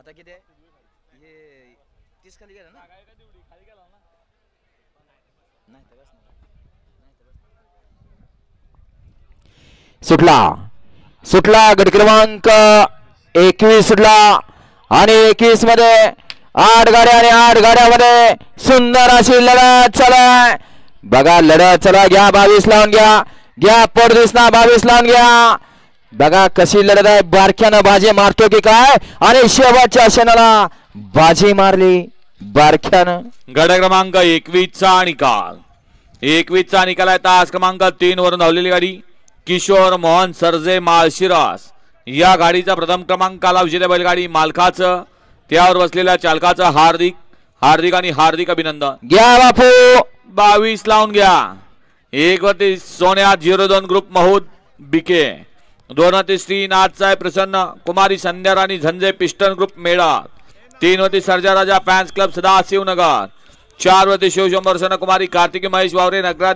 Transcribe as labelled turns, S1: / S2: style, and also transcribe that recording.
S1: आता किती आहे हे 30 खाली गेला ना नाही तर
S2: सुटला सुटला गट क्रमांक 21 सुटला आणि 21 मध्ये 8 गाड्या आणि 8 गाड्यामध्ये सुंदर अशी लढत चालू बघा लढत चला घ्या 22 लावून घ्या पडदिसना 22 लावून घ्या बघा कशी लढत आहे बारक्यानं बाजी मारतो की काय आणि शेवटच्या क्षणाला बाजी मारली बारक्यानं
S3: गट क्रमांक 21 चा निकाल 21 चा निकाल आहे तास क्रमांक 3 वरून धावलेली गाडी किशोर मोहन सरजे माळशिरस या गाडीचा प्रथम क्रमांकाला विजेता बैलगाडी मालकाचं त्यावर बसलेल्या चालकाचं हार्दिक आणि हार्दिक अभिनंदन
S2: घ्या बापू
S3: 22 लावून घ्या 1 वरती सोन्या 02 ग्रुप महूद बिके 2 वरती श्रीनाथचा आहे प्रसन्न कुमारी संध्या राणी झंजे पिस्टन ग्रुप मेळा 3 वरती सर्जा राजा फॅन्स क्लब सदाशिवनगर 4 वरती शिवशंभर कुमारी कार्तिकी महेश वावरे नगरात